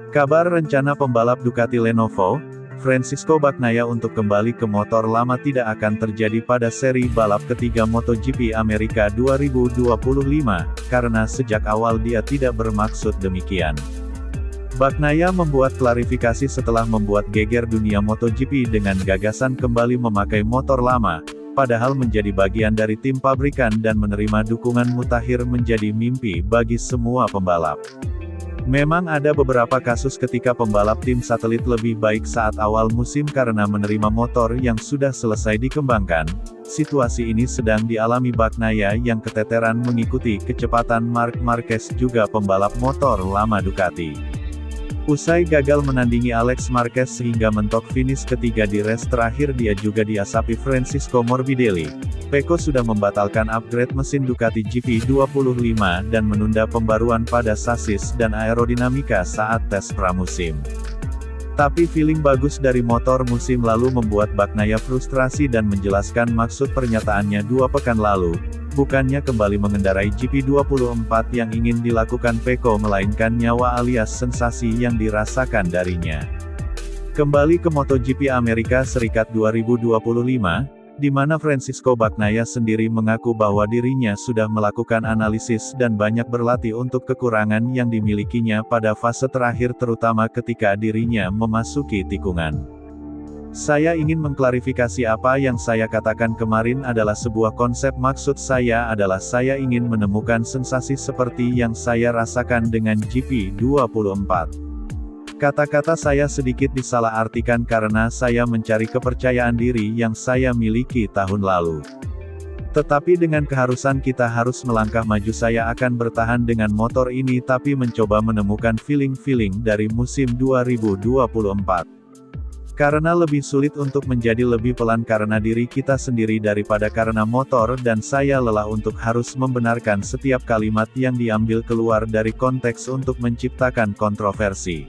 Kabar rencana pembalap Ducati Lenovo, Francisco Bagnaia untuk kembali ke motor lama tidak akan terjadi pada seri balap ketiga MotoGP Amerika 2025, karena sejak awal dia tidak bermaksud demikian. Bagnaia membuat klarifikasi setelah membuat geger dunia MotoGP dengan gagasan kembali memakai motor lama, padahal menjadi bagian dari tim pabrikan dan menerima dukungan mutakhir menjadi mimpi bagi semua pembalap. Memang ada beberapa kasus ketika pembalap tim satelit lebih baik saat awal musim karena menerima motor yang sudah selesai dikembangkan. Situasi ini sedang dialami Bagnaia yang keteteran mengikuti kecepatan Marc Marquez juga pembalap motor lama Ducati. Usai gagal menandingi Alex Marquez sehingga mentok finish ketiga di race terakhir, dia juga diasapi Francisco Morbidelli. Pecco sudah membatalkan upgrade mesin Ducati GP25 dan menunda pembaruan pada sasis dan aerodinamika saat tes pramusim. Tapi feeling bagus dari motor musim lalu membuat Bagnaia frustrasi dan menjelaskan maksud pernyataannya 2 pekan lalu. Bukannya kembali mengendarai GP24 yang ingin dilakukan Pecco, melainkan nyawa alias sensasi yang dirasakan darinya. Kembali ke MotoGP Amerika Serikat 2025, di mana Francisco Bagnaia sendiri mengaku bahwa dirinya sudah melakukan analisis dan banyak berlatih untuk kekurangan yang dimilikinya pada fase terakhir, terutama ketika dirinya memasuki tikungan. Saya ingin mengklarifikasi apa yang saya katakan kemarin adalah sebuah konsep. Maksud saya adalah saya ingin menemukan sensasi seperti yang saya rasakan dengan GP24. Kata-kata saya sedikit disalahartikan karena saya mencari kepercayaan diri yang saya miliki tahun lalu. Tetapi dengan keharusan kita harus melangkah maju, saya akan bertahan dengan motor ini tapi mencoba menemukan feeling-feeling dari musim 2024. Karena lebih sulit untuk menjadi lebih pelan karena diri kita sendiri daripada karena motor, dan saya lelah untuk harus membenarkan setiap kalimat yang diambil keluar dari konteks untuk menciptakan kontroversi.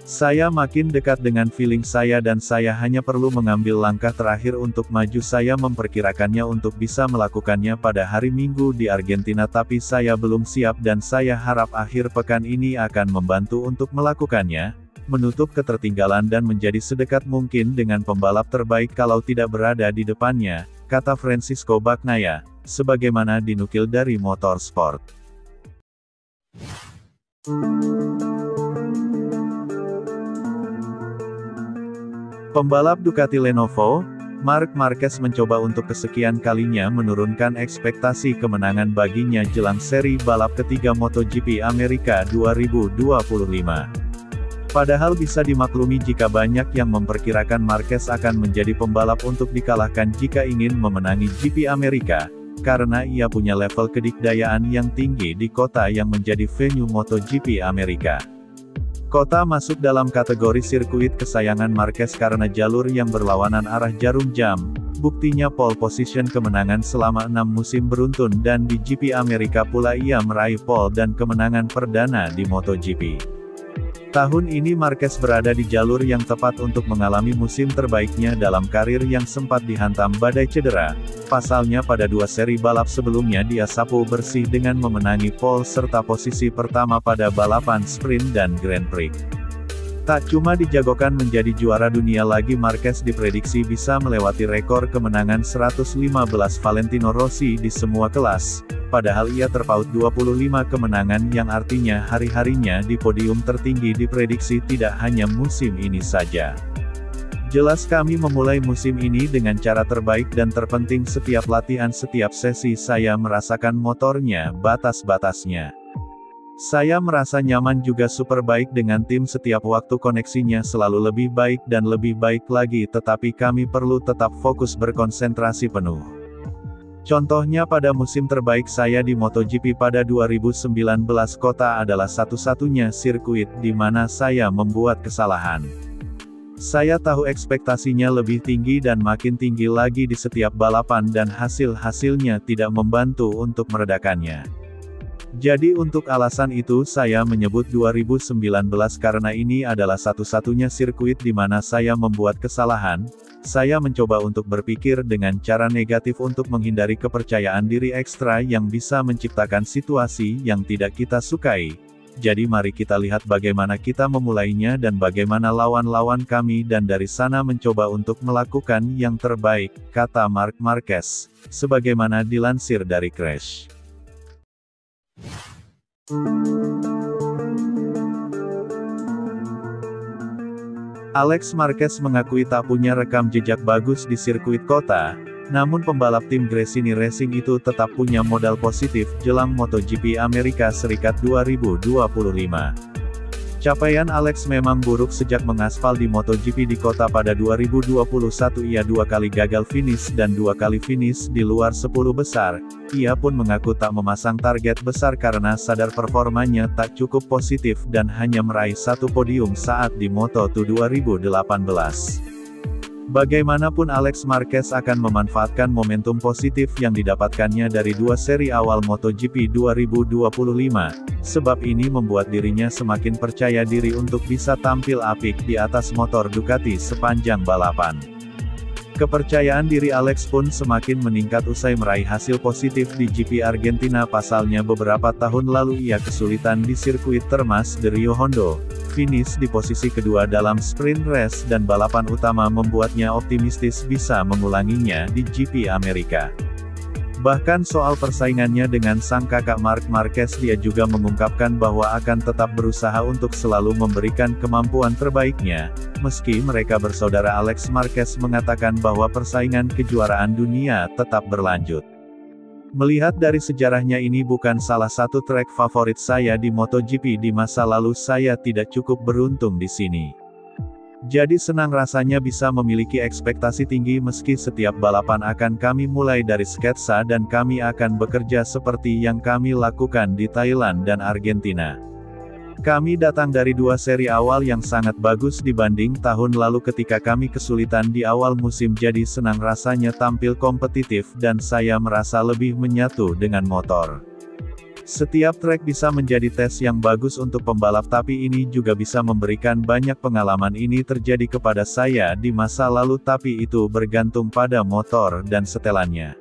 Saya makin dekat dengan feeling saya dan saya hanya perlu mengambil langkah terakhir untuk maju. Saya memperkirakannya untuk bisa melakukannya pada hari Minggu di Argentina, tapi saya belum siap dan saya harap akhir pekan ini akan membantu untuk melakukannya, menutup ketertinggalan dan menjadi sedekat mungkin dengan pembalap terbaik kalau tidak berada di depannya, kata Francisco Bagnaia, sebagaimana dinukil dari Motorsport. Pembalap Ducati Lenovo, Marc Marquez mencoba untuk kesekian kalinya menurunkan ekspektasi kemenangan baginya jelang seri balap ketiga MotoGP Amerika 2025. Padahal bisa dimaklumi jika banyak yang memperkirakan Marquez akan menjadi pembalap untuk dikalahkan jika ingin memenangi GP Amerika, karena ia punya level kedikdayaan yang tinggi di kota yang menjadi venue MotoGP Amerika. Kota masuk dalam kategori sirkuit kesayangan Marquez karena jalur yang berlawanan arah jarum jam, buktinya pole position kemenangan selama 6 musim beruntun, dan di GP Amerika pula ia meraih pole dan kemenangan perdana di MotoGP. Tahun ini Marquez berada di jalur yang tepat untuk mengalami musim terbaiknya dalam karir yang sempat dihantam badai cedera. Pasalnya pada 2 seri balap sebelumnya dia sapu bersih dengan memenangi pole serta posisi pertama pada balapan sprint dan Grand Prix. Tak cuma dijagokan menjadi juara dunia lagi, Marquez diprediksi bisa melewati rekor kemenangan 115 Valentino Rossi di semua kelas, padahal ia terpaut 25 kemenangan yang artinya hari-harinya di podium tertinggi diprediksi tidak hanya musim ini saja. Jelas kami memulai musim ini dengan cara terbaik dan terpenting setiap latihan, setiap sesi saya merasakan motornya, batas-batasnya. Saya merasa nyaman juga super baik dengan tim, setiap waktu koneksinya selalu lebih baik dan lebih baik lagi, tetapi kami perlu tetap fokus berkonsentrasi penuh. Contohnya pada musim terbaik saya di MotoGP pada 2019, kota adalah satu-satunya sirkuit di mana saya membuat kesalahan. Saya tahu ekspektasinya lebih tinggi dan makin tinggi lagi di setiap balapan dan hasil-hasilnya tidak membantu untuk meredakannya. Jadi untuk alasan itu saya menyebut 2019 karena ini adalah satu-satunya sirkuit di mana saya membuat kesalahan, Saya mencoba untuk berpikir dengan cara negatif untuk menghindari kepercayaan diri ekstra yang bisa menciptakan situasi yang tidak kita sukai. Jadi mari kita lihat bagaimana kita memulainya dan bagaimana lawan-lawan kami dan dari sana mencoba untuk melakukan yang terbaik, kata Marc Marquez. Sebagaimana dilansir dari Crash. Alex Marquez mengakui tak punya rekam jejak bagus di sirkuit kota, namun pembalap tim Gresini Racing itu tetap punya modal positif jelang MotoGP Amerika Serikat 2025. Capaian Alex memang buruk sejak mengaspal di MotoGP di kota pada 2021. Ia 2 kali gagal finish dan 2 kali finish di luar 10 besar. Ia pun mengaku tak memasang target besar karena sadar performanya tak cukup positif dan hanya meraih 1 podium saat di Moto2 2018. Bagaimanapun Alex Marquez akan memanfaatkan momentum positif yang didapatkannya dari 2 seri awal MotoGP 2025, sebab ini membuat dirinya semakin percaya diri untuk bisa tampil apik di atas motor Ducati sepanjang balapan. Kepercayaan diri Alex pun semakin meningkat usai meraih hasil positif di GP Argentina. Pasalnya beberapa tahun lalu ia kesulitan di sirkuit Termas de Rio Hondo. Finish di posisi kedua dalam sprint race dan balapan utama membuatnya optimistis bisa mengulanginya di GP Amerika. Bahkan soal persaingannya dengan sang kakak Marc Marquez, dia juga mengungkapkan bahwa akan tetap berusaha untuk selalu memberikan kemampuan terbaiknya. Meski mereka bersaudara, Alex Marquez mengatakan bahwa persaingan kejuaraan dunia tetap berlanjut. Melihat dari sejarahnya, ini bukan salah satu trek favorit saya di MotoGP di masa lalu. Saya tidak cukup beruntung di sini. Jadi senang rasanya bisa memiliki ekspektasi tinggi meski setiap balapan akan kami mulai dari sketsa dan kami akan bekerja seperti yang kami lakukan di Thailand dan Argentina. Kami datang dari 2 seri awal yang sangat bagus dibanding tahun lalu ketika kami kesulitan di awal musim, jadi senang rasanya tampil kompetitif dan saya merasa lebih menyatu dengan motor. Setiap trek bisa menjadi tes yang bagus untuk pembalap, tapi ini juga bisa memberikan banyak pengalaman. Ini terjadi kepada saya di masa lalu, tapi itu bergantung pada motor dan setelannya.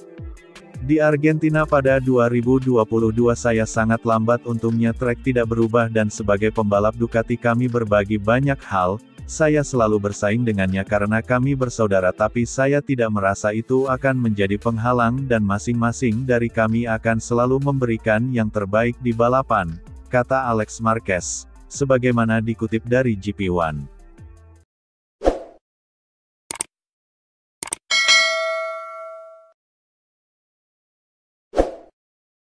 Di Argentina pada 2022 saya sangat lambat, untungnya trek tidak berubah dan sebagai pembalap Ducati kami berbagi banyak hal. Saya selalu bersaing dengannya karena kami bersaudara, tapi saya tidak merasa itu akan menjadi penghalang dan masing-masing dari kami akan selalu memberikan yang terbaik di balapan, kata Alex Marquez, sebagaimana dikutip dari GP1.